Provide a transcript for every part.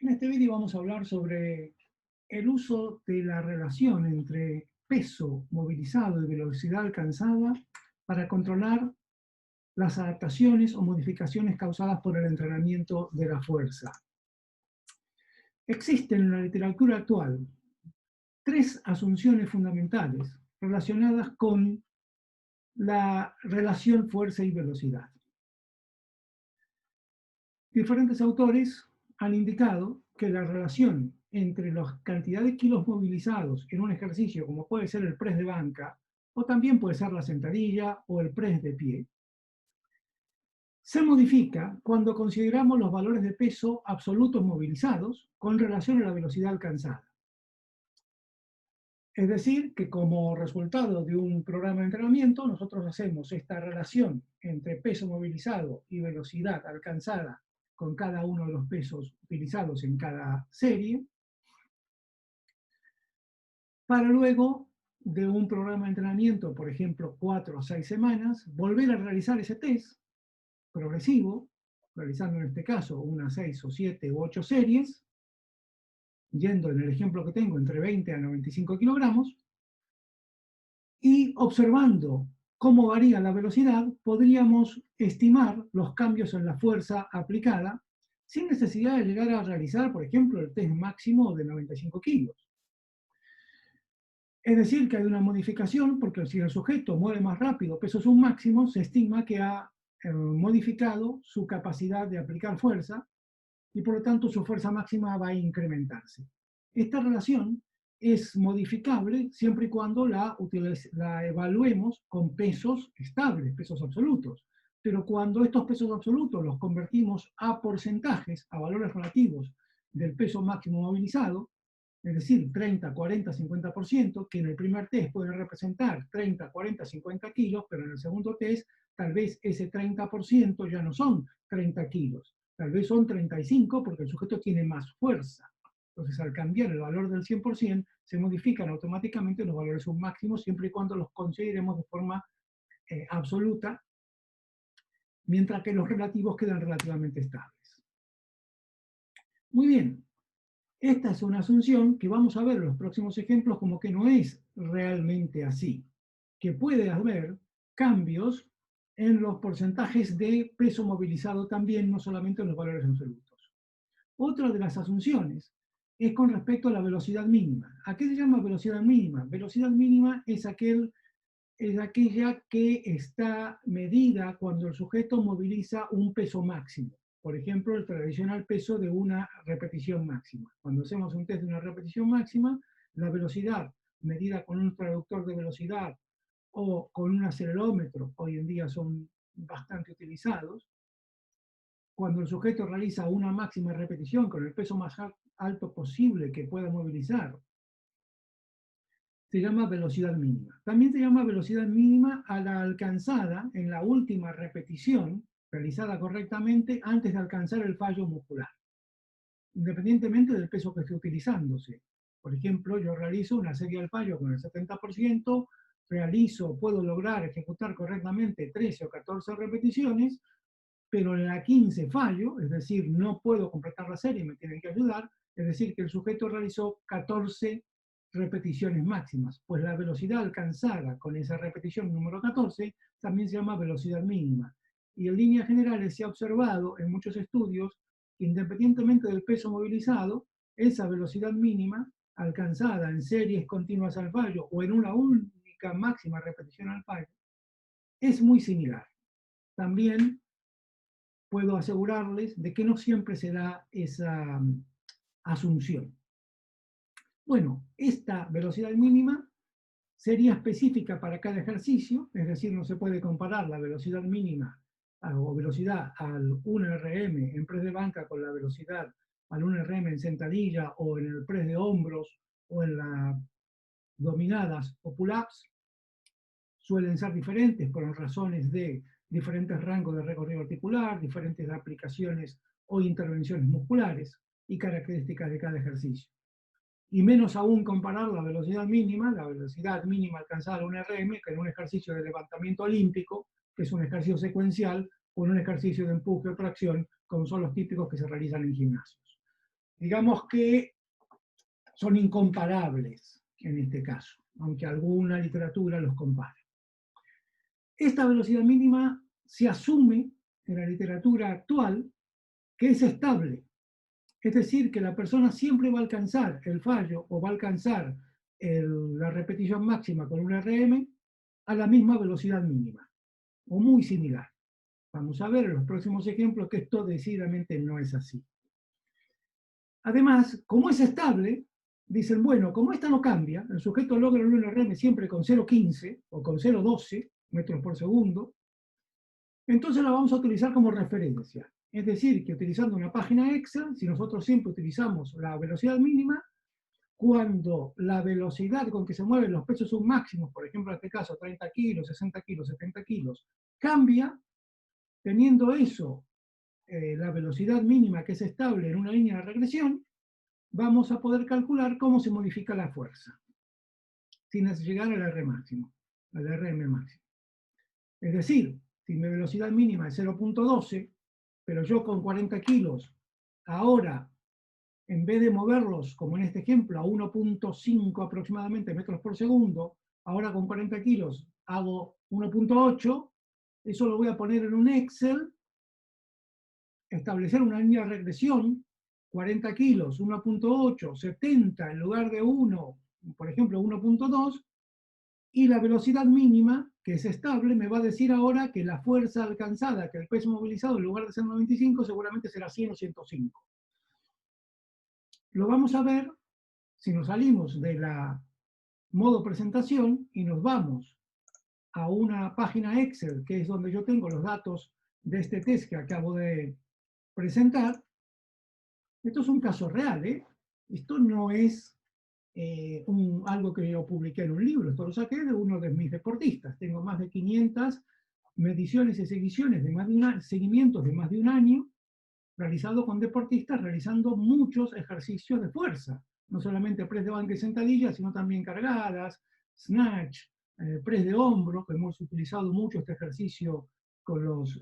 En este vídeo vamos a hablar sobre el uso de la relación entre peso movilizado y velocidad alcanzada para controlar las adaptaciones o modificaciones causadas por el entrenamiento de la fuerza. Existen en la literatura actual tres asunciones fundamentales relacionadas con la relación fuerza y velocidad. Diferentes autores han indicado que la relación entre la cantidad de kilos movilizados en un ejercicio, como puede ser el press de banca, o también puede ser la sentadilla o el press de pie, se modifica cuando consideramos los valores de peso absolutos movilizados con relación a la velocidad alcanzada. Es decir, que como resultado de un programa de entrenamiento, nosotros hacemos esta relación entre peso movilizado y velocidad alcanzada con cada uno de los pesos utilizados en cada serie, para luego de un programa de entrenamiento, por ejemplo, 4 o 6 semanas, volver a realizar ese test progresivo, realizando en este caso unas 6 o 7 u 8 series, yendo en el ejemplo que tengo entre 20 a 95 kilogramos, y observando cómo varía la velocidad, podríamos estimar los cambios en la fuerza aplicada sin necesidad de llegar a realizar, por ejemplo, el test máximo de 95 kilos. Es decir, que hay una modificación, porque si el sujeto mueve más rápido peso submáximo, se estima que ha modificado su capacidad de aplicar fuerza y por lo tanto su fuerza máxima va a incrementarse. Esta relación es modificable siempre y cuando la evaluemos con pesos estables, pesos absolutos. Pero cuando estos pesos absolutos los convertimos a porcentajes, a valores relativos del peso máximo movilizado, es decir, 30, 40, 50%, que en el primer test pueden representar 30, 40, 50 kilos, pero en el segundo test tal vez ese 30% ya no son 30 kilos, tal vez son 35 porque el sujeto tiene más fuerza. Entonces, al cambiar el valor del 100%, se modifican automáticamente los valores submáximos siempre y cuando los consideremos de forma absoluta, mientras que los relativos quedan relativamente estables. Muy bien, esta es una asunción que vamos a ver en los próximos ejemplos como que no es realmente así, que puede haber cambios en los porcentajes de peso movilizado también, no solamente en los valores absolutos. Otra de las asunciones es con respecto a la velocidad mínima. ¿A qué se llama velocidad mínima? Velocidad mínima es aquella que está medida cuando el sujeto moviliza un peso máximo. Por ejemplo, el tradicional peso de una repetición máxima. Cuando hacemos un test de una repetición máxima, la velocidad medida con un traductor de velocidad o con un acelerómetro, hoy en día son bastante utilizados, cuando el sujeto realiza una máxima repetición con el peso más alto posible que pueda movilizar, se llama velocidad mínima. También se llama velocidad mínima a la alcanzada en la última repetición, realizada correctamente antes de alcanzar el fallo muscular, independientemente del peso que esté utilizándose. Por ejemplo, yo realizo una serie al fallo con el 70%, puedo lograr ejecutar correctamente 13 o 14 repeticiones, pero en la 15 fallo, es decir, no puedo completar la serie, me tienen que ayudar, es decir, que el sujeto realizó 14 repeticiones máximas, pues la velocidad alcanzada con esa repetición número 14 también se llama velocidad mínima. Y en líneas generales se ha observado en muchos estudios que independientemente del peso movilizado, esa velocidad mínima alcanzada en series continuas al fallo o en una única máxima repetición al fallo es muy similar. También puedo asegurarles de que no siempre se da esa asunción. Bueno, esta velocidad mínima sería específica para cada ejercicio, es decir, no se puede comparar la velocidad mínima o velocidad al 1 RM en press de banca con la velocidad al 1 RM en sentadilla o en el press de hombros o en las dominadas o pull-ups. Suelen ser diferentes por razones de diferentes rangos de recorrido articular, diferentes aplicaciones o intervenciones musculares y características de cada ejercicio. Y menos aún comparar la velocidad mínima alcanzada al 1 RM, que en un ejercicio de levantamiento olímpico, que es un ejercicio secuencial, o en un ejercicio de empuje o tracción, como son los típicos que se realizan en gimnasios. digamos que son incomparables en este caso, aunque alguna literatura los compare. Esta velocidad mínima se asume en la literatura actual que es estable, es decir, que la persona siempre va a alcanzar el fallo o va a alcanzar la repetición máxima con un RM a la misma velocidad mínima, o muy similar. Vamos a ver en los próximos ejemplos que esto decididamente no es así. Además, como es estable, dicen, bueno, como esta no cambia, el sujeto logra un RM siempre con 0,15 o con 0,12 metros por segundo, entonces la vamos a utilizar como referencia. Es decir, que utilizando una página Excel, si nosotros siempre utilizamos la velocidad mínima, cuando la velocidad con que se mueven los pesos submáximos, por ejemplo en este caso 30 kilos, 60 kilos, 70 kilos, cambia, teniendo eso, la velocidad mínima que es estable en una línea de regresión, vamos a poder calcular cómo se modifica la fuerza, sin llegar al R máximo, al RM máximo. Es decir, si mi velocidad mínima es 0,12, pero yo con 40 kilos, ahora, en vez de moverlos, como en este ejemplo, a 1,5 aproximadamente metros por segundo, ahora con 40 kilos hago 1,8, eso lo voy a poner en un Excel, establecer una línea de regresión, 40 kilos, 1,8, 70 en lugar de 1, por ejemplo 1,2, y la velocidad mínima, que es estable, me va a decir ahora que la fuerza alcanzada, que el peso movilizado en lugar de ser 95, seguramente será 100 o 105. Lo vamos a ver si nos salimos de la modo presentación y nos vamos a una página Excel, que es donde yo tengo los datos de este test que acabo de presentar. Esto es un caso real, ¿eh? Esto no es algo que yo publiqué en un libro, esto lo saqué de uno de mis deportistas. Tengo más de 500 mediciones y seguimientos seguimientos de más de un año realizado con deportistas realizando muchos ejercicios de fuerza, no solamente press de banca y sentadillas, sino también cargadas, snatch, press de hombro, que hemos utilizado mucho este ejercicio con los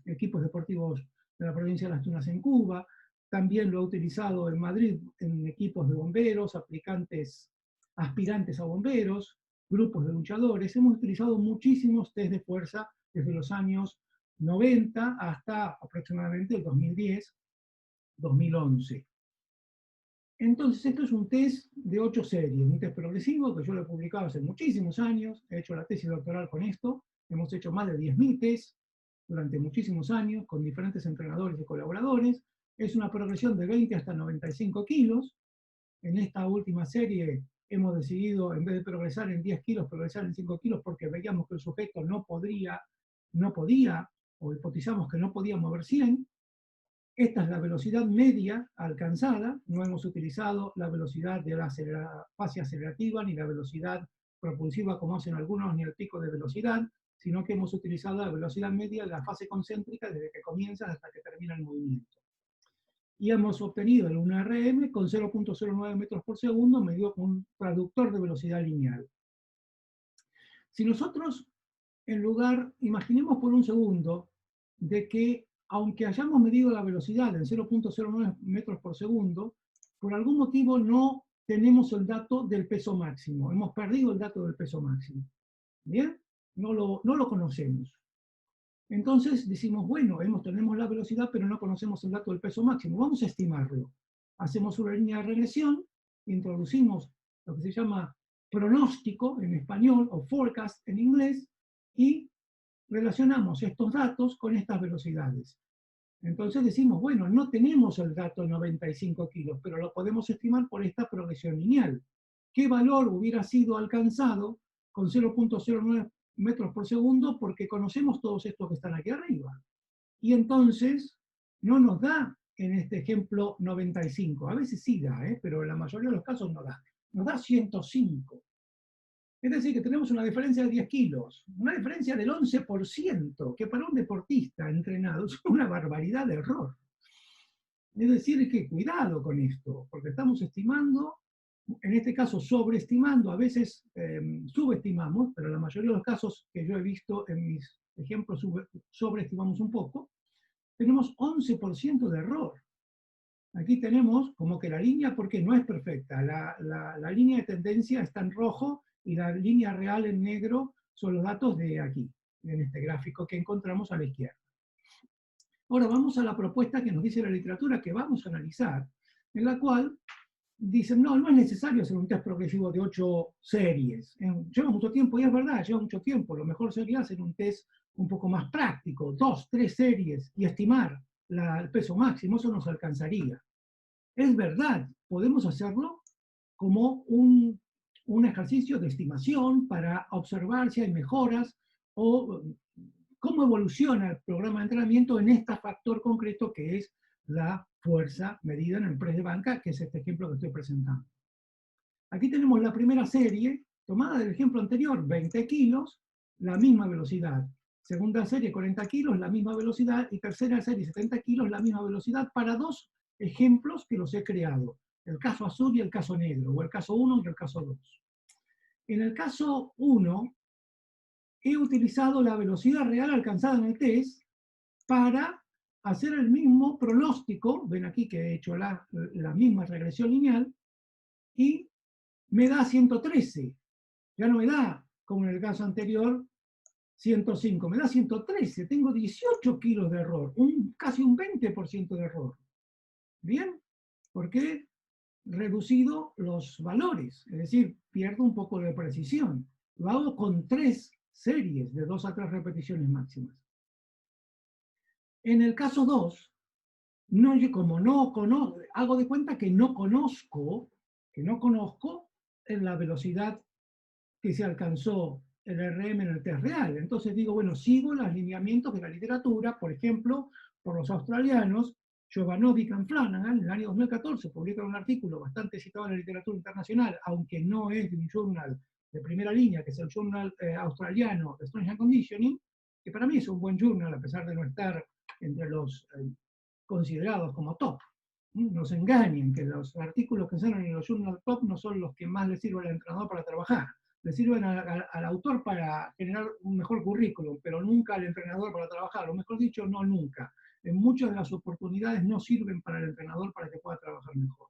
equipos deportivos de la provincia de Las Tunas en Cuba. También lo he utilizado en Madrid en equipos de bomberos, aspirantes a bomberos, grupos de luchadores. Hemos utilizado muchísimos test de fuerza desde los años 90 hasta aproximadamente el 2010, 2011. Entonces, esto es un test de 8 series, un test progresivo que yo lo he publicado hace muchísimos años, he hecho la tesis doctoral con esto, hemos hecho más de 10.000 tests durante muchísimos años con diferentes entrenadores y colaboradores. Es una progresión de 20 hasta 95 kilos. En esta última serie hemos decidido, en vez de progresar en 10 kilos, progresar en 5 kilos porque veíamos que el sujeto no podía, o hipotizamos que no podía mover 100. Esta es la velocidad media alcanzada, no hemos utilizado la velocidad de la fase acelerativa ni la velocidad propulsiva como hacen algunos, ni el pico de velocidad, sino que hemos utilizado la velocidad media de la fase concéntrica desde que comienza hasta que termina el movimiento. Y hemos obtenido el 1RM con 0,09 metros por segundo medido con un traductor de velocidad lineal. Si nosotros, en lugar, imaginemos por un segundo, de que aunque hayamos medido la velocidad en 0,09 metros por segundo, por algún motivo no tenemos el dato del peso máximo, hemos perdido el dato del peso máximo. ¿Bien? No lo conocemos. Entonces decimos, bueno, tenemos la velocidad, pero no conocemos el dato del peso máximo, vamos a estimarlo. Hacemos una línea de regresión, introducimos lo que se llama pronóstico en español o forecast en inglés y relacionamos estos datos con estas velocidades. Entonces decimos, bueno, no tenemos el dato de 95 kilos, pero lo podemos estimar por esta progresión lineal. ¿Qué valor hubiera sido alcanzado con 0,09 metros por segundo? Porque conocemos todos estos que están aquí arriba. Y entonces no nos da, en este ejemplo, 95. A veces sí da, pero en la mayoría de los casos no da. Nos da 105. Es decir, que tenemos una diferencia de 10 kilos, una diferencia del 11%, que para un deportista entrenado es una barbaridad de error. Es decir, que cuidado con esto, porque estamos estimando, en este caso sobreestimando, a veces subestimamos, pero en la mayoría de los casos que yo he visto en mis ejemplos sobreestimamos un poco, tenemos 11% de error. Aquí tenemos como que la línea, porque no es perfecta, la línea de tendencia está en rojo y la línea real en negro son los datos de aquí, en este gráfico que encontramos a la izquierda. Ahora vamos a la propuesta que nos dice la literatura que vamos a analizar, en la cual dicen, no, no es necesario hacer un test progresivo de 8 series. Lleva mucho tiempo, y es verdad, lleva mucho tiempo. Lo mejor sería hacer un test un poco más práctico, 2, 3 series, y estimar el peso máximo, eso nos alcanzaría. Es verdad, podemos hacerlo como un ejercicio de estimación para observar si hay mejoras o cómo evoluciona el programa de entrenamiento en este factor concreto que es la fuerza medida en el press de banca, que es este ejemplo que estoy presentando. Aquí tenemos la primera serie, tomada del ejemplo anterior, 20 kilos, la misma velocidad. Segunda serie, 40 kilos, la misma velocidad. Y tercera serie, 70 kilos, la misma velocidad, para dos ejemplos que los he creado. El caso azul y el caso negro, o el caso 1 y el caso 2. En el caso 1, he utilizado la velocidad real alcanzada en el test para hacer el mismo pronóstico, ven aquí que he hecho la misma regresión lineal, y me da 113. Ya no me da, como en el caso anterior, 105, me da 113. Tengo 18 kilos de error, casi un 20% de error. ¿Bien? Porque he reducido los valores, es decir, pierdo un poco de precisión. Lo hago con 3 series de 2 a 3 repeticiones máximas. En el caso 2, no, como no conozco, hago de cuenta que no conozco en la velocidad que se alcanzó el RM en el test real. Entonces digo, bueno, sigo los lineamientos de la literatura, por ejemplo, por los australianos, Jovanovic y Flanagan, en el año 2014 publicaron un artículo bastante citado en la literatura internacional, aunque no es de un journal de primera línea, que es el journal australiano de Strength and Conditioning, que para mí es un buen journal, a pesar de no estar entre los considerados como top. Nos engañen que los artículos que salen en los journal top no son los que más le sirven al entrenador para trabajar. Le sirven al autor para generar un mejor currículum, pero nunca al entrenador para trabajar, o mejor dicho, no nunca. En muchas de las oportunidades no sirven para el entrenador para que pueda trabajar mejor.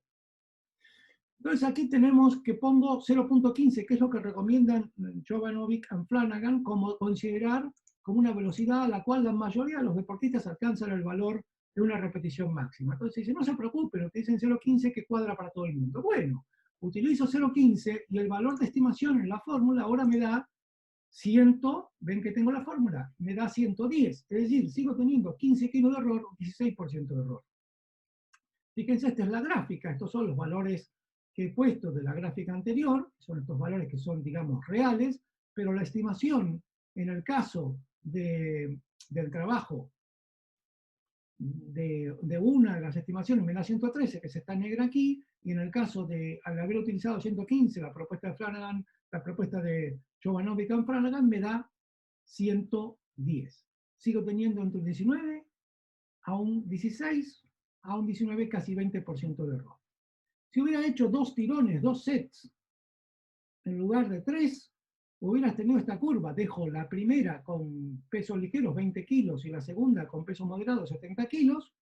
Entonces aquí tenemos que pongo 0.15, que es lo que recomiendan Jovanovic y Flanagan, como considerar como una velocidad a la cual la mayoría de los deportistas alcanzan el valor de una repetición máxima. Entonces dice, no se preocupen, utilizan 0.15 que cuadra para todo el mundo. Bueno, utilizo 0.15 y el valor de estimación en la fórmula ahora me da 100, ven que tengo la fórmula, me da 110, es decir, sigo teniendo 15 kilos de error, 16% de error. Fíjense, esta es la gráfica, estos son los valores que he puesto de la gráfica anterior, son estos valores que son, digamos, reales, pero la estimación en el caso del trabajo de una de las estimaciones me da 113, que se está negra aquí, y en el caso de, al haber utilizado 115, la propuesta de Flanagan, la propuesta de Jovanovic y Flanagan, me da 110. Sigo teniendo entre un 19 a un 16, a un 19, casi 20% de error. Si hubiera hecho 2 tirones, 2 sets, en lugar de 3, hubieras tenido esta curva. Dejo la primera con pesos ligeros, 20 kilos, y la segunda con peso moderado, 70 kilos.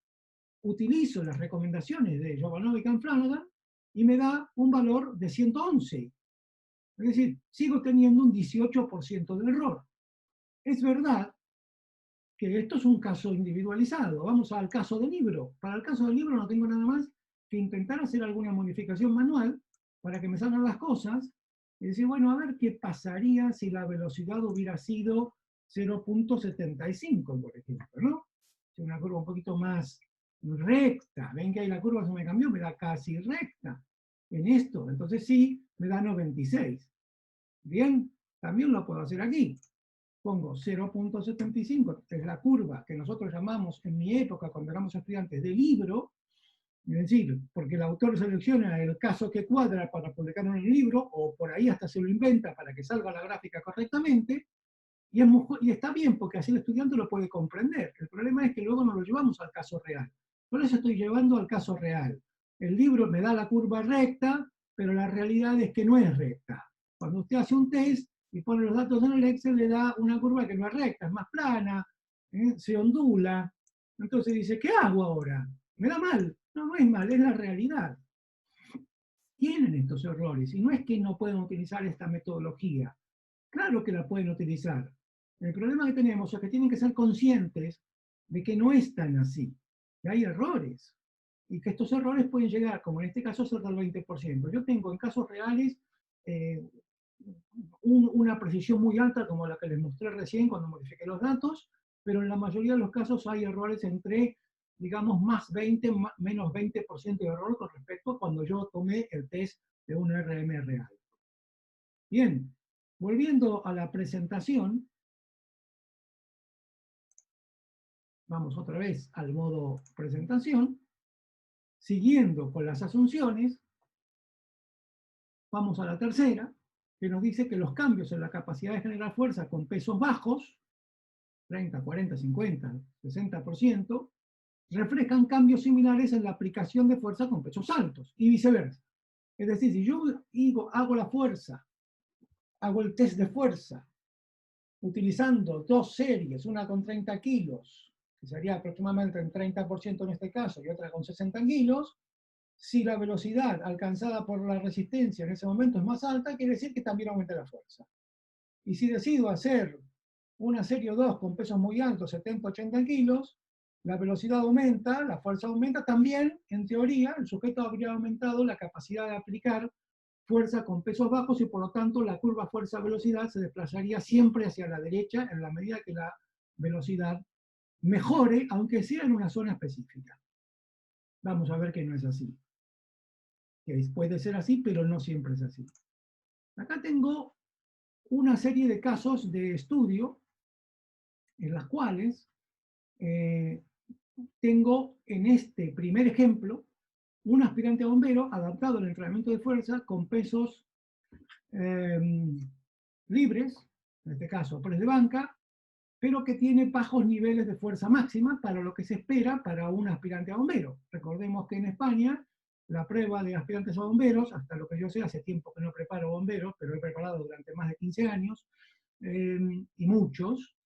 Utilizo las recomendaciones de Jovanovic y Flanagan y me da un valor de 111. Es decir, sigo teniendo un 18% de error. Es verdad que esto es un caso individualizado. Vamos al caso del libro. Para el caso del libro no tengo nada más que intentar hacer alguna modificación manual para que me salgan las cosas y decir, bueno, a ver qué pasaría si la velocidad hubiera sido 0.75, por ejemplo, ¿no? Una curva un poquito más recta. Ven que ahí la curva se me cambió, me da casi recta en esto. Entonces sí, me da 96. Bien, también lo puedo hacer aquí. Pongo 0.75, que es la curva que nosotros llamamos en mi época, cuando éramos estudiantes, de libro, es decir, porque el autor selecciona el caso que cuadra para publicarlo en el libro, o por ahí hasta se lo inventa para que salga la gráfica correctamente, y está bien, porque así el estudiante lo puede comprender. El problema es que luego no lo llevamos al caso real. Por eso estoy llevando al caso real. El libro me da la curva recta, pero la realidad es que no es recta. Cuando usted hace un test y pone los datos en el Excel, le da una curva que no es recta, es más plana, se ondula. Entonces dice, ¿qué hago ahora? Me da mal. No, no es mal, es la realidad. Tienen estos errores, y no es que no puedan utilizar esta metodología. Claro que la pueden utilizar. El problema que tenemos es que tienen que ser conscientes de que no es tan así, que hay errores, y que estos errores pueden llegar, como en este caso, a ser del 20%. Yo tengo en casos reales eh, una precisión muy alta, como la que les mostré recién cuando modifiqué los datos, pero en la mayoría de los casos hay errores entre, digamos, más 20, menos 20% de error con respecto a cuando yo tomé el test de un RM real. Bien, volviendo a la presentación, vamos otra vez al modo presentación, siguiendo con las asunciones, vamos a la tercera, que nos dice que los cambios en la capacidad de generar fuerza con pesos bajos, 30, 40, 50, 60%, reflejan cambios similares en la aplicación de fuerza con pesos altos, y viceversa. Es decir, si yo hago la fuerza, hago el test de fuerza, utilizando dos series, una con 30 kilos, que sería aproximadamente el 30% en este caso, y otra con 60 kilos, si la velocidad alcanzada por la resistencia en ese momento es más alta, quiere decir que también aumenta la fuerza. Y si decido hacer una serie 2 con pesos muy altos, 70, 80 kilos, la velocidad aumenta, la fuerza aumenta, también, en teoría, el sujeto habría aumentado la capacidad de aplicar fuerza con pesos bajos y por lo tanto la curva fuerza-velocidad se desplazaría siempre hacia la derecha en la medida que la velocidad mejore, aunque sea en una zona específica. Vamos a ver que no es así. Que puede ser así, pero no siempre es así. Acá tengo una serie de casos de estudio en las cuales tengo en este primer ejemplo un aspirante a bombero adaptado al entrenamiento de fuerza con pesos libres, en este caso press de banca, pero que tiene bajos niveles de fuerza máxima para lo que se espera para un aspirante a bombero. Recordemos que en España la prueba de aspirantes a bomberos, hasta lo que yo sé, hace tiempo que no preparo bomberos, pero he preparado durante más de 15 años, y muchos,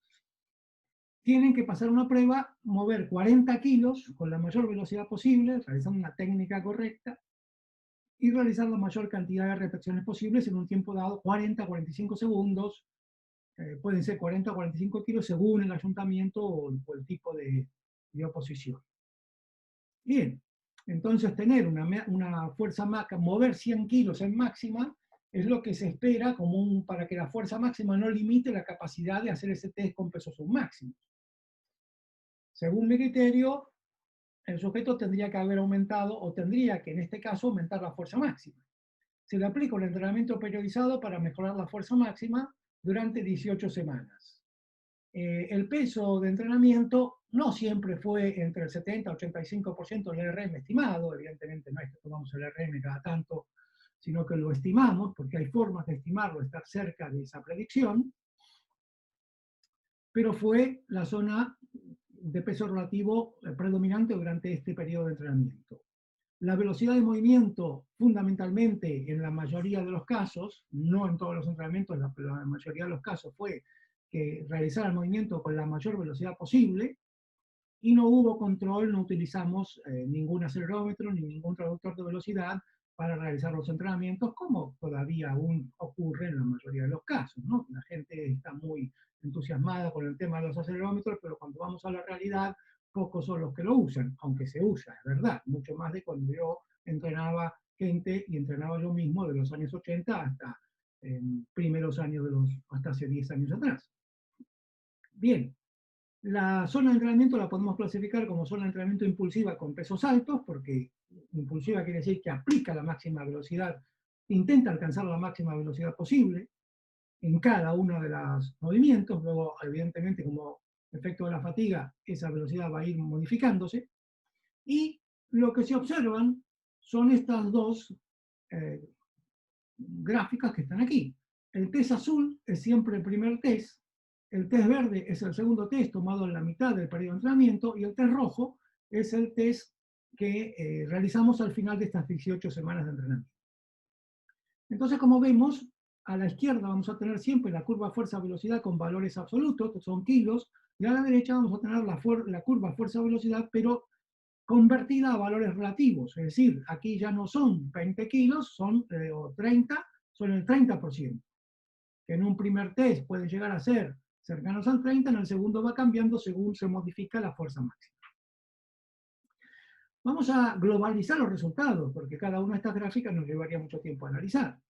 tienen que pasar una prueba, mover 40 kilos con la mayor velocidad posible, realizando una técnica correcta, y realizar la mayor cantidad de repeticiones posibles en un tiempo dado, 40 a 45 segundos, pueden ser 40 o 45 kilos según el ayuntamiento o el tipo de oposición. Bien, entonces tener una fuerza máxima, mover 100 kilos en máxima, es lo que se espera como para que la fuerza máxima no limite la capacidad de hacer ese test con pesos submáximos. Según mi criterio, el sujeto tendría que haber aumentado, o tendría que en este caso aumentar la fuerza máxima. Se le aplica un entrenamiento periodizado para mejorar la fuerza máxima durante 18 semanas. El peso de entrenamiento no siempre fue entre el 70 y 85% del RM estimado, evidentemente no es que tomamos el RM cada tanto, sino que lo estimamos, porque hay formas de estimarlo, estar cerca de esa predicción, pero fue la zona de peso relativo predominante durante este periodo de entrenamiento. La velocidad de movimiento, fundamentalmente en la mayoría de los casos, no en todos los entrenamientos, pero en la mayoría de los casos fue que realizar el movimiento con la mayor velocidad posible, y no hubo control, no utilizamos ningún acelerómetro ni ningún traductor de velocidad para realizar los entrenamientos, como todavía aún ocurre en la mayoría de los casos, ¿no? La gente está muy entusiasmada con el tema de los acelerómetros, pero cuando vamos a la realidad, pocos son los que lo usan, aunque se usa, es verdad, mucho más de cuando yo entrenaba gente y entrenaba yo mismo de los años 80 hasta primeros años hasta hace 10 años atrás. Bien, la zona de entrenamiento la podemos clasificar como zona de entrenamiento impulsiva con pesos altos, porque impulsiva quiere decir que aplica la máxima velocidad, intenta alcanzar la máxima velocidad posible en cada uno de los movimientos. Luego, evidentemente, como efecto de la fatiga, esa velocidad va a ir modificándose. Y lo que se observan son estas dos eh, gráficas que están aquí. El test azul es siempre el primer test, el test verde es el segundo test tomado en la mitad del periodo de entrenamiento, y el test rojo es el test que realizamos al final de estas 18 semanas de entrenamiento. Entonces, como vemos, a la izquierda vamos a tener siempre la curva fuerza-velocidad con valores absolutos, que son kilos, y a la derecha vamos a tener la curva fuerza-velocidad, pero convertida a valores relativos, es decir, aquí ya no son 20 kilos, son, o 30, son el 30%, que en un primer test pueden llegar a ser cercanos al 30, en el segundo va cambiando según se modifica la fuerza máxima. Vamos a globalizar los resultados, porque cada una de estas gráficas nos llevaría mucho tiempo a analizar.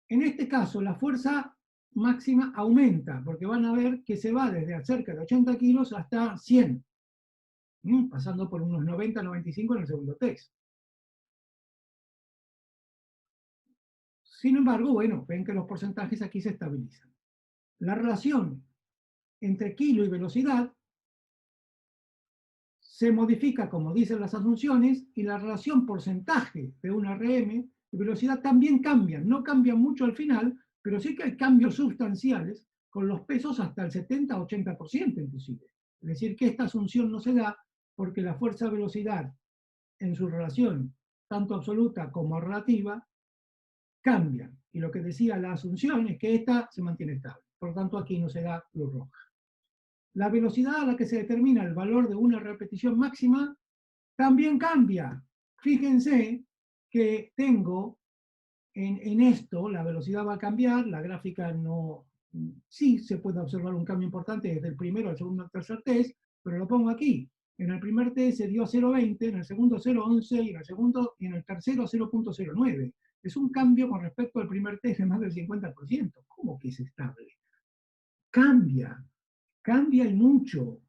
En este caso, la fuerza máxima aumenta, porque van a ver que se va desde cerca de 80 kilos hasta 100, pasando por unos 90, 95 en el segundo test. Sin embargo, bueno, ven que los porcentajes aquí se estabilizan. La relación entre kilo y velocidad se modifica como dicen las asunciones, y la relación porcentaje de un RM y velocidad también cambian. No cambian mucho al final, pero sí que hay cambios sustanciales con los pesos hasta el 70-80% inclusive. Es decir, que esta asunción no se da porque la fuerza-velocidad en su relación, tanto absoluta como relativa, cambian. Y lo que decía la asunción es que esta se mantiene estable. Por lo tanto, aquí no se da luz roja. La velocidad a la que se determina el valor de una repetición máxima también cambia. Fíjense que tengo en esto, la velocidad va a cambiar, la gráfica no, sí se puede observar un cambio importante desde el primero al segundo al tercer test, pero lo pongo aquí. En el primer test se dio 0,20, en el segundo 0,11 y en el tercero 0,09. Es un cambio con respecto al primer test de más del 50%. ¿Cómo que es estable? Cambia, cambia y mucho.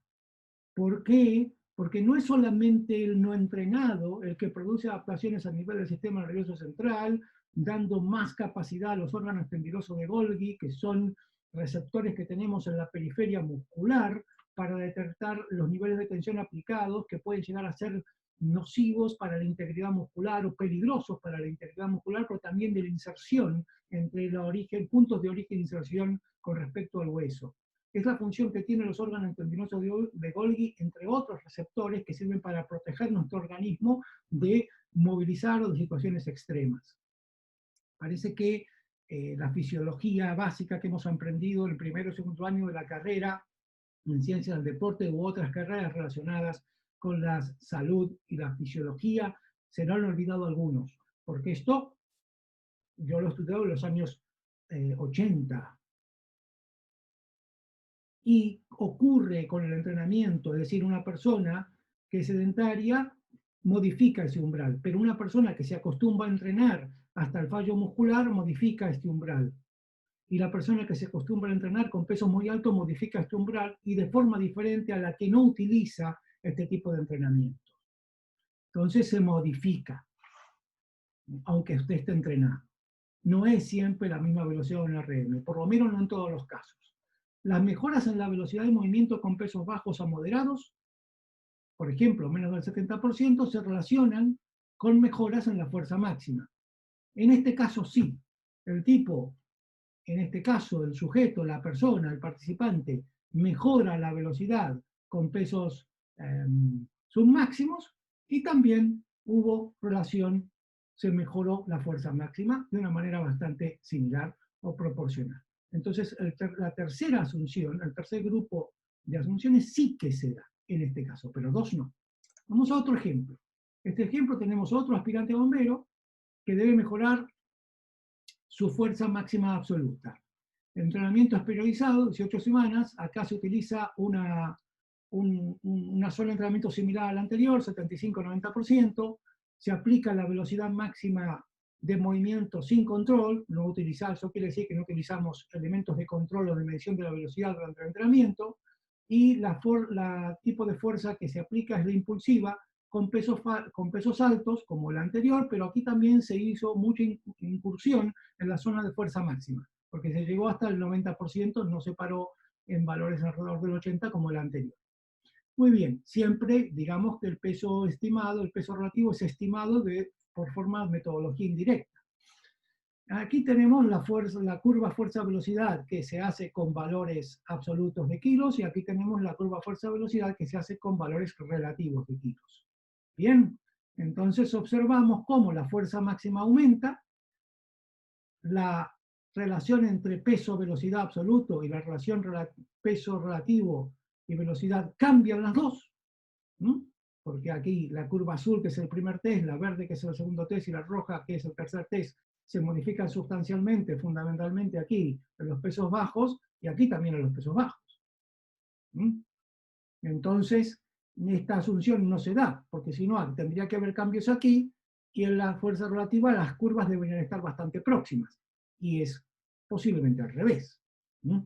¿Por qué? Porque no es solamente el no entrenado el que produce adaptaciones a nivel del sistema nervioso central, dando más capacidad a los órganos tendilosos de Golgi, que son receptores que tenemos en la periferia muscular para detectar los niveles de tensión aplicados que pueden llegar a ser nocivos para la integridad muscular o peligrosos para la integridad muscular, pero también de la inserción entre puntos de origen e inserción con respecto al hueso. Es la función que tienen los órganos tendinosos de Golgi, entre otros receptores que sirven para proteger nuestro organismo de movilizar o de situaciones extremas. Parece que la fisiología básica que hemos aprendido en el primero y segundo año de la carrera en ciencias del deporte u otras carreras relacionadas con la salud y la fisiología, se lo han olvidado algunos, porque esto yo lo he estudiado en los años 80, y ocurre con el entrenamiento, es decir, una persona que es sedentaria modifica ese umbral, pero una persona que se acostumbra a entrenar hasta el fallo muscular modifica este umbral. Y la persona que se acostumbra a entrenar con pesos muy altos modifica este umbral y de forma diferente a la que no utiliza este tipo de entrenamiento. Entonces se modifica, aunque usted esté entrenado. No es siempre la misma velocidad en RM, por lo menos no en todos los casos. Las mejoras en la velocidad de movimiento con pesos bajos a moderados, por ejemplo, menos del 70%, se relacionan con mejoras en la fuerza máxima. En este caso sí, el tipo, en este caso el sujeto, la persona, el participante, mejora la velocidad con pesos submáximos y también hubo relación, se mejoró la fuerza máxima de una manera bastante similar o proporcional. Entonces, la tercera asunción, el tercer grupo de asunciones sí que se da en este caso, pero dos no. Vamos a otro ejemplo. Este ejemplo tenemos otro aspirante bombero que debe mejorar su fuerza máxima absoluta. El entrenamiento es periodizado, 18 semanas. Acá se utiliza una zona de entrenamiento similar a la anterior, 75-90%. Se aplica la velocidad máxima de movimiento sin control, no utilizar, eso quiere decir que no utilizamos elementos de control o de medición de la velocidad durante el entrenamiento, y la tipo de fuerza que se aplica es la impulsiva, con pesos altos como la anterior, pero aquí también se hizo mucha incursión en la zona de fuerza máxima, porque se llegó hasta el 90%, no se paró en valores alrededor del 80% como la anterior. Muy bien, siempre digamos que el peso estimado, el peso relativo es estimado por forma de metodología indirecta. Aquí tenemos la curva fuerza-velocidad que se hace con valores absolutos de kilos, y aquí tenemos la curva fuerza-velocidad que se hace con valores relativos de kilos. Bien, entonces observamos cómo la fuerza máxima aumenta, la relación entre peso-velocidad absoluto y la relación peso relativo y velocidad cambian las dos, ¿no? porque aquí la curva azul, que es el primer test, la verde, que es el segundo test, y la roja, que es el tercer test, se modifican sustancialmente, fundamentalmente aquí, en los pesos bajos, y aquí también en los pesos bajos. ¿Mm? Entonces, esta asunción no se da, porque si no, tendría que haber cambios aquí, y en la fuerza relativa las curvas deberían estar bastante próximas, y es posiblemente al revés. ¿Mm?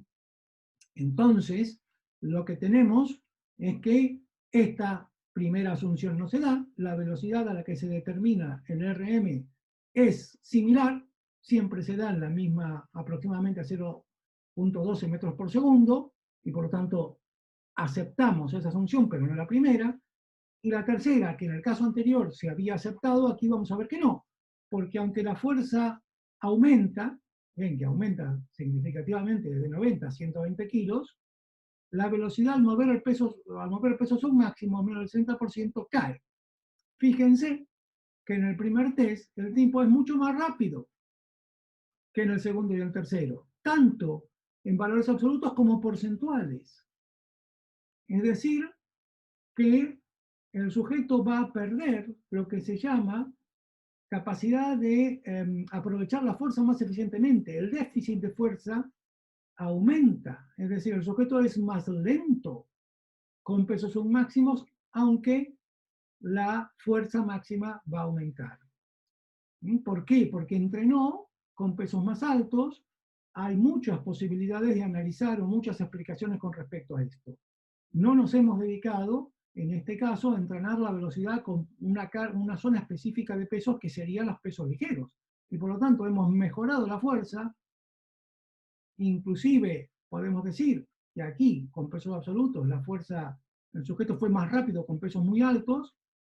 Entonces, lo que tenemos es que esta primera asunción no se da, la velocidad a la que se determina el RM es similar, siempre se da en la misma, aproximadamente a 0,12 metros por segundo, y por lo tanto aceptamos esa asunción, pero no la primera. Y la tercera, que en el caso anterior se había aceptado, aquí vamos a ver que no, porque aunque la fuerza aumenta, ven que aumenta significativamente desde 90 a 120 kilos, la velocidad al mover el peso submáximo, menos del 60%, cae. Fíjense que en el primer test el tiempo es mucho más rápido que en el segundo y el tercero, tanto en valores absolutos como porcentuales. Es decir, que el sujeto va a perder lo que se llama capacidad de aprovechar la fuerza más eficientemente. El déficit de fuerza aumenta, es decir, el sujeto es más lento con pesos submáximos, aunque la fuerza máxima va a aumentar. ¿Por qué? Porque entrenó con pesos más altos, hay muchas posibilidades de analizar o muchas explicaciones con respecto a esto. No nos hemos dedicado, en este caso, a entrenar la velocidad con una zona específica de pesos que serían los pesos ligeros. Y por lo tanto hemos mejorado la fuerza, inclusive podemos decir que aquí, con pesos absolutos, la fuerza, el sujeto fue más rápido con pesos muy altos,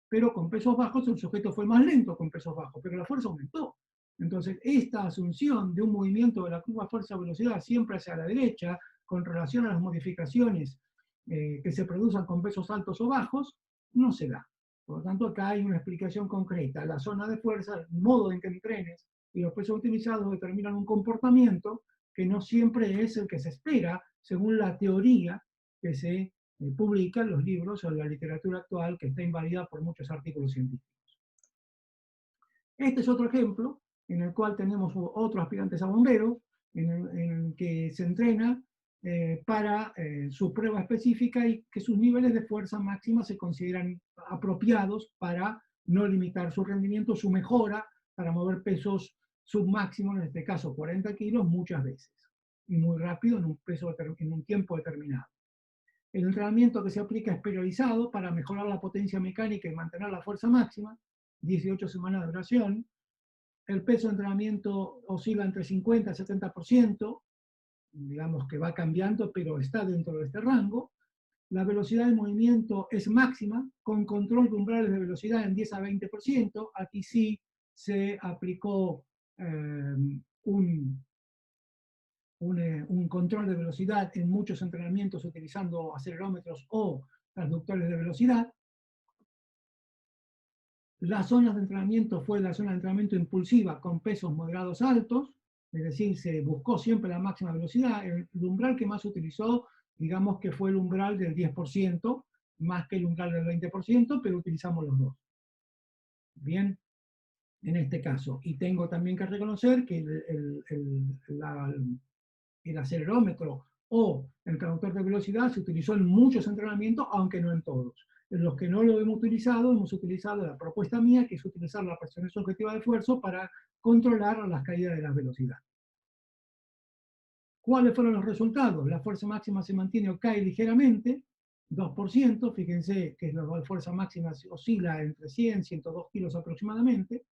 pero con pesos bajos el sujeto fue más lento con pesos bajos, pero la fuerza aumentó. Entonces, esta asunción de un movimiento de la curva fuerza-velocidad siempre hacia la derecha, con relación a las modificaciones que se produzcan con pesos altos o bajos, no se da. Por lo tanto, acá hay una explicación concreta. La zona de fuerza, el modo en que entrenes y los pesos utilizados determinan un comportamiento que no siempre es el que se espera, según la teoría que se publica en los libros o en la literatura actual, que está invadida por muchos artículos científicos. Este es otro ejemplo en el cual tenemos otros aspirantes a bomberos, en el que se entrena para su prueba específica y que sus niveles de fuerza máxima se consideran apropiados para no limitar su rendimiento, su mejora, para mover pesos submáximos, en este caso 40 kilos, muchas veces, y muy rápido en un tiempo determinado. El entrenamiento que se aplica es periodizado para mejorar la potencia mecánica y mantener la fuerza máxima, 18 semanas de duración. El peso de entrenamiento oscila entre 50 y 70%, digamos que va cambiando, pero está dentro de este rango. La velocidad de movimiento es máxima, con control de umbrales de velocidad en 10 a 20%. Aquí sí se aplicó un control de velocidad en muchos entrenamientos utilizando acelerómetros o transductores de velocidad. Las zonas de entrenamiento fue la zona de entrenamiento impulsiva con pesos moderados altos, es decir, se buscó siempre la máxima velocidad. El umbral que más se utilizó, digamos que fue el umbral del 10%, más que el umbral del 20%, pero utilizamos los dos. Bien, en este caso. Y tengo también que reconocer que el acelerómetro o el traductor de velocidad se utilizó en muchos entrenamientos, aunque no en todos. En los que no lo hemos utilizado la propuesta mía, que es utilizar la presión subjetiva de esfuerzo para controlar las caídas de la velocidad. ¿Cuáles fueron los resultados? La fuerza máxima se mantiene o cae ligeramente, 2%, fíjense que la fuerza máxima oscila entre 100 y 102 kilos aproximadamente.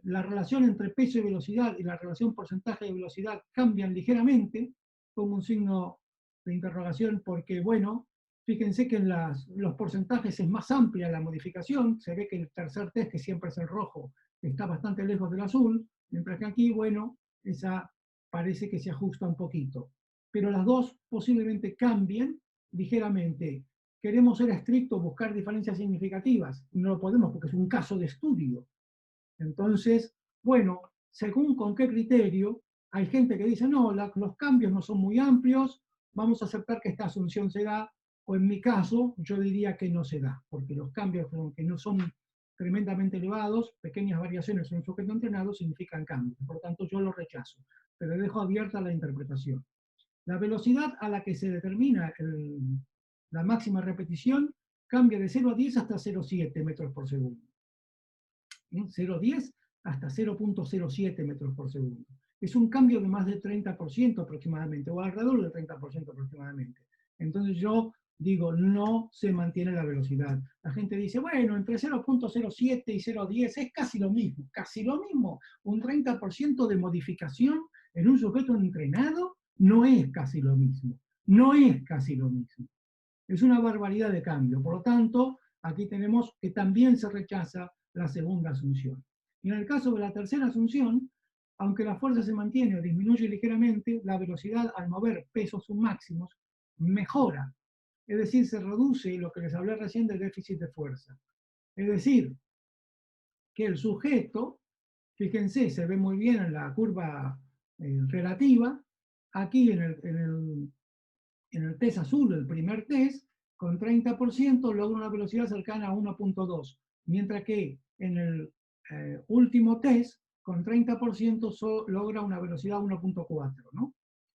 La relación entre peso y velocidad y la relación porcentaje de velocidad cambian ligeramente, como un signo de interrogación, porque, bueno, fíjense que en los porcentajes es más amplia la modificación, se ve que el tercer test, que siempre es el rojo, está bastante lejos del azul, mientras que aquí, bueno, esa parece que se ajusta un poquito. Pero las dos posiblemente cambien ligeramente. Queremos ser estrictos, buscar diferencias significativas, no lo podemos porque es un caso de estudio. Entonces, bueno, según con qué criterio, hay gente que dice, no, los cambios no son muy amplios, vamos a aceptar que esta asunción se da, o en mi caso, yo diría que no se da, porque los cambios, aunque no son tremendamente elevados, pequeñas variaciones en un sujeto entrenado significan cambios. Por lo tanto, yo lo rechazo, pero dejo abierta la interpretación. La velocidad a la que se determina la máxima repetición cambia de 0 a 10 hasta 0,7 metros por segundo. 0,10 hasta 0,07 metros por segundo. Es un cambio de más del 30% aproximadamente, o alrededor del 30% aproximadamente. Entonces yo digo, no se mantiene la velocidad. La gente dice, bueno, entre 0,07 y 0,10 es casi lo mismo, casi lo mismo. Un 30% de modificación en un sujeto entrenado no es casi lo mismo, no es casi lo mismo. Es una barbaridad de cambio. Por lo tanto, aquí tenemos que también se rechaza la segunda asunción. Y en el caso de la tercera asunción, aunque la fuerza se mantiene o disminuye ligeramente, la velocidad al mover pesos submáximos mejora. Es decir, se reduce lo que les hablé recién del déficit de fuerza. Es decir, que el sujeto, fíjense, se ve muy bien en la curva relativa, aquí en el test azul, el primer test, con 30% logra una velocidad cercana a 1,2, mientras que en el último test, con 30% logra una velocidad 1,4, ¿no?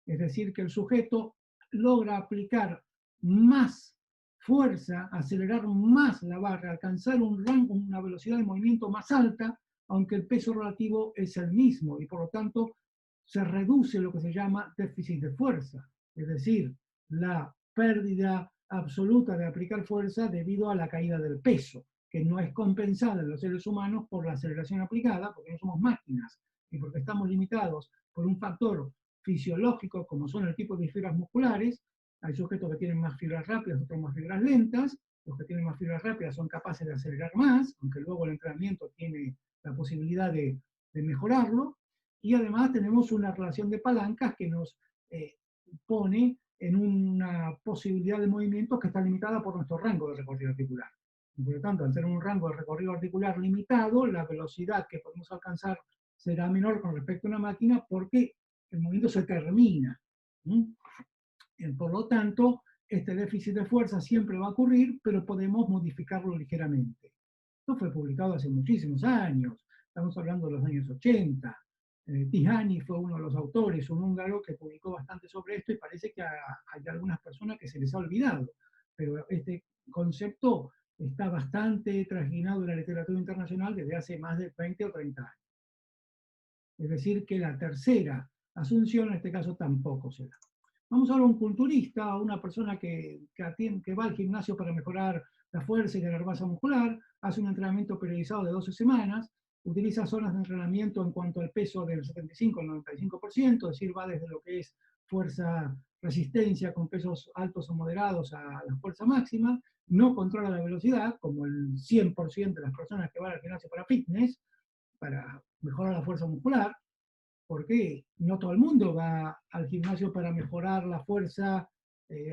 Es decir, que el sujeto logra aplicar más fuerza, acelerar más la barra, alcanzar un rango, una velocidad de movimiento más alta, aunque el peso relativo es el mismo, y por lo tanto se reduce lo que se llama déficit de fuerza, es decir, la pérdida absoluta de aplicar fuerza debido a la caída del peso, que no es compensada en los seres humanos por la aceleración aplicada, porque no somos máquinas y porque estamos limitados por un factor fisiológico, como son el tipo de fibras musculares. Hay sujetos que tienen más fibras rápidas, otros más fibras lentas. Los que tienen más fibras rápidas son capaces de acelerar más, aunque luego el entrenamiento tiene la posibilidad de mejorarlo. Y además tenemos una relación de palancas que nos pone en una posibilidad de movimiento que está limitada por nuestro rango de recorrido articular. Y por lo tanto, al tener un rango de recorrido articular limitado, la velocidad que podemos alcanzar será menor con respecto a una máquina porque el movimiento se termina. Por lo tanto, este déficit de fuerza siempre va a ocurrir, pero podemos modificarlo ligeramente. Esto fue publicado hace muchísimos años, estamos hablando de los años 80. Tihany fue uno de los autores, un húngaro que publicó bastante sobre esto y parece que hay algunas personas que se les ha olvidado, pero este concepto está bastante trasguinado en la literatura internacional desde hace más de 20 o 30 años. Es decir, que la tercera asunción en este caso tampoco se da. Vamos ahora a un culturista, a una persona que va al gimnasio para mejorar la fuerza y ganar masa muscular, hace un entrenamiento periodizado de 12 semanas, utiliza zonas de entrenamiento en cuanto al peso del 75 al 95%, es decir, va desde lo que es fuerza, resistencia con pesos altos o moderados a la fuerza máxima, no controla la velocidad, como el 100% de las personas que van al gimnasio para fitness, para mejorar la fuerza muscular, porque no todo el mundo va al gimnasio para mejorar la fuerza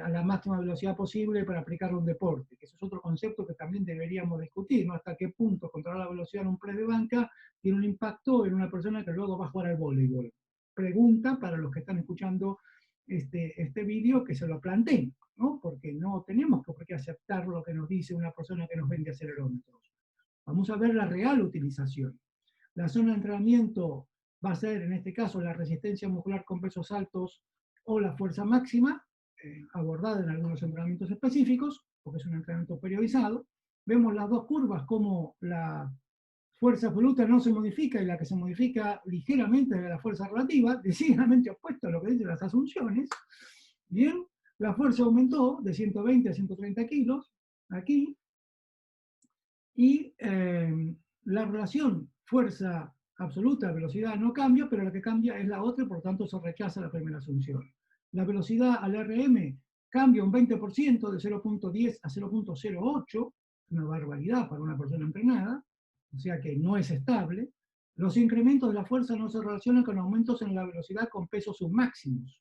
a la máxima velocidad posible para aplicar un deporte, que eso es otro concepto que también deberíamos discutir, ¿no? Hasta qué punto controlar la velocidad en un press de banca tiene un impacto en una persona que luego va a jugar al voleibol. Pregunta para los que están escuchando este vídeo que se lo planteen, ¿no? Porque no tenemos por qué aceptar lo que nos dice una persona que nos vende acelerómetros. Vamos a ver la real utilización. La zona de entrenamiento va a ser, en este caso, la resistencia muscular con pesos altos o la fuerza máxima, abordada en algunos entrenamientos específicos, porque es un entrenamiento periodizado. Vemos las dos curvas, como la fuerza absoluta no se modifica y la que se modifica ligeramente de la fuerza relativa, decididamente opuesto a lo que dicen las asunciones. Bien, la fuerza aumentó de 120 a 130 kilos, aquí, y la relación fuerza absoluta, velocidad no cambia, pero la que cambia es la otra y por lo tanto se rechaza la primera asunción. La velocidad al RM cambia un 20% de 0,10 a 0,08, una barbaridad para una persona entrenada, o sea que no es estable. Los incrementos de la fuerza no se relacionan con aumentos en la velocidad con pesos submáximos.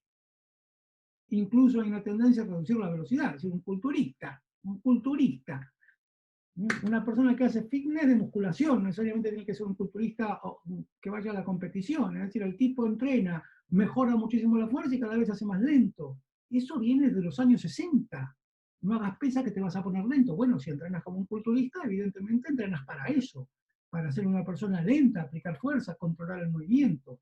Incluso hay una tendencia a reducir la velocidad, es decir, un culturista, una persona que hace fitness de musculación, no necesariamente tiene que ser un culturista que vaya a la competición, es decir, el tipo entrena, mejora muchísimo la fuerza y cada vez hace más lento. Eso viene de los años 60, No hagas pesa que te vas a poner lento. Bueno, si entrenas como un culturista, evidentemente entrenas para eso, para ser una persona lenta, aplicar fuerza, controlar el movimiento.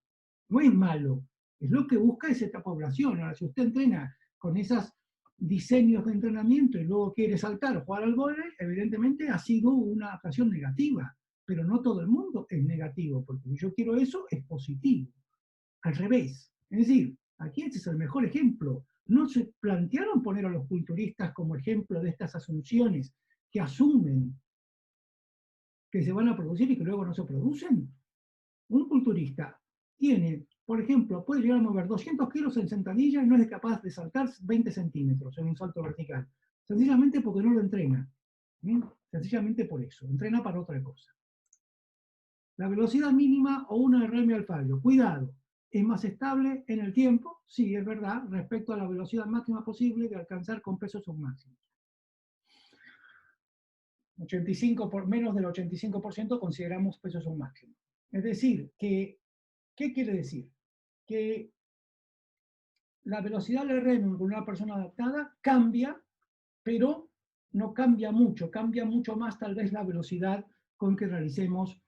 No es malo, es lo que busca esta población. Ahora, si usted entrena con esos diseños de entrenamiento y luego quiere saltar o jugar al vóley, evidentemente ha sido una actuación negativa, pero no todo el mundo es negativo, porque si yo quiero eso, es positivo. Al revés. Es decir, aquí este es el mejor ejemplo. ¿No se plantearon poner a los culturistas como ejemplo de estas asunciones que asumen que se van a producir y que luego no se producen? Un culturista tiene, por ejemplo, puede llegar a mover 200 kilos en sentadilla y no es capaz de saltar 20 centímetros en un salto vertical. Sencillamente porque no lo entrena. ¿Bien? Sencillamente por eso. Entrena para otra cosa. La velocidad mínima o una RM al fallo. Cuidado, es más estable en el tiempo, sí, es verdad, respecto a la velocidad máxima posible de alcanzar con pesos submáximos. 85 por, menos del 85% consideramos pesos submáximos. Es decir, que, ¿qué quiere decir? Que la velocidad del RM con una persona adaptada cambia, pero no cambia mucho, cambia mucho más tal vez la velocidad con que realicemos,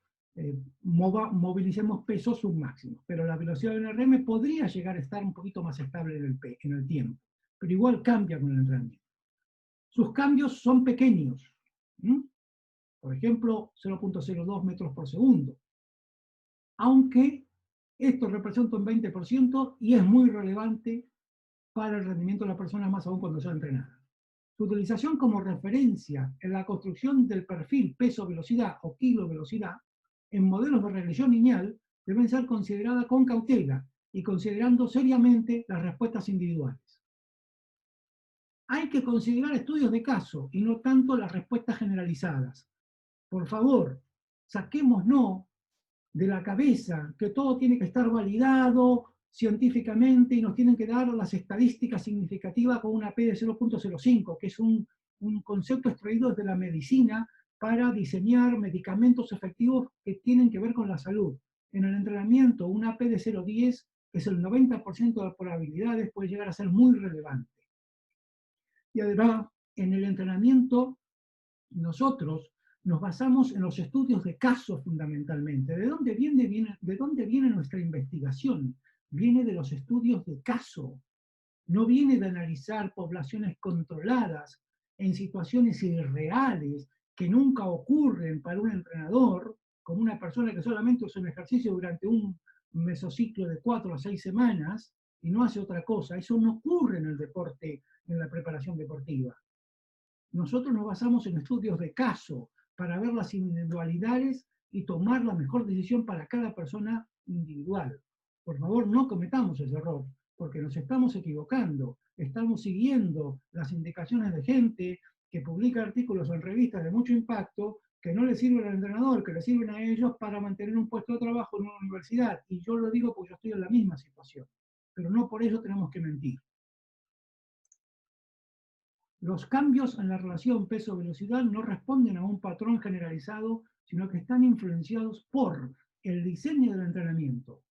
movilicemos pesos submáximos, pero la velocidad del RM podría llegar a estar un poquito más estable en el tiempo, pero igual cambia con el entrenamiento. Sus cambios son pequeños, ¿sí? Por ejemplo, 0.02 metros por segundo, aunque esto representa un 20% y es muy relevante para el rendimiento de la persona, más aún cuando sea entrenada. Su utilización como referencia en la construcción del perfil peso-velocidad o kilo-velocidad en modelos de regresión lineal deben ser consideradas con cautela y considerando seriamente las respuestas individuales. Hay que considerar estudios de caso y no tanto las respuestas generalizadas. Por favor, saquémonos de la cabeza que todo tiene que estar validado científicamente y nos tienen que dar las estadísticas significativas con una P de 0.05, que es un concepto extraído de la medicina para diseñar medicamentos efectivos que tienen que ver con la salud. En el entrenamiento, una P de 0.10, que es el 90% de probabilidades, puede llegar a ser muy relevante. Y además, en el entrenamiento, nosotros nos basamos en los estudios de casos fundamentalmente. ¿De dónde viene nuestra investigación? Viene de los estudios de caso. No viene de analizar poblaciones controladas en situaciones irreales que nunca ocurren para un entrenador, como una persona que solamente usa un ejercicio durante un mesociclo de 4 a 6 semanas y no hace otra cosa. Eso no ocurre en el deporte, en la preparación deportiva. Nosotros nos basamos en estudios de caso para ver las individualidades y tomar la mejor decisión para cada persona individual. Por favor, no cometamos ese error, porque nos estamos equivocando. Estamos siguiendo las indicaciones de gente que publica artículos en revistas de mucho impacto que no le sirven al entrenador, que le sirven a ellos para mantener un puesto de trabajo en una universidad. Y yo lo digo porque yo estoy en la misma situación. Pero no por eso tenemos que mentir. Los cambios en la relación peso-velocidad no responden a un patrón generalizado, sino que están influenciados por el diseño del entrenamiento.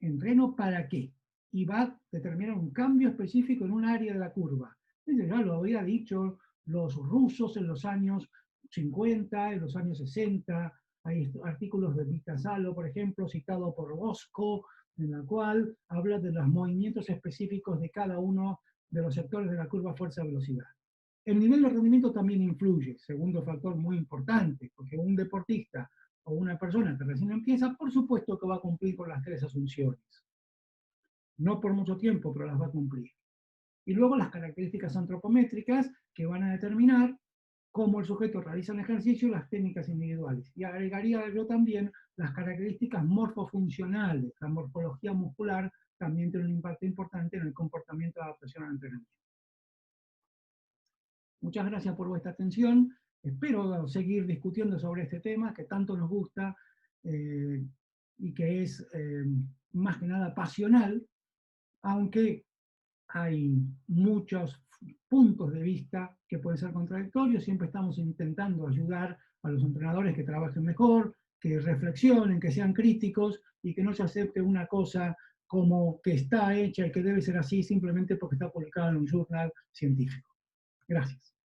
¿Entreno para qué? Y va a determinar un cambio específico en un área de la curva. Ya lo había dicho los rusos en los años 50, en los años 60, hay artículos de Vitasalo, por ejemplo, citado por Bosco, en la cual habla de los movimientos específicos de cada uno de los sectores de la curva fuerza-velocidad. El nivel de rendimiento también influye, segundo factor muy importante, porque un deportista o una persona que recién empieza, por supuesto que va a cumplir con las tres asunciones. No por mucho tiempo, pero las va a cumplir. Y luego las características antropométricas que van a determinar cómo el sujeto realiza el ejercicio y las técnicas individuales. Y agregaría yo también las características morfofuncionales. La morfología muscular también tiene un impacto importante en el comportamiento de adaptación al entrenamiento. Muchas gracias por vuestra atención. Espero seguir discutiendo sobre este tema que tanto nos gusta y que es más que nada pasional, aunque hay muchos puntos de vista que pueden ser contradictorios. Siempre estamos intentando ayudar a los entrenadores que trabajen mejor, que reflexionen, que sean críticos y que no se acepte una cosa como que está hecha y que debe ser así simplemente porque está publicada en un journal científico. Gracias.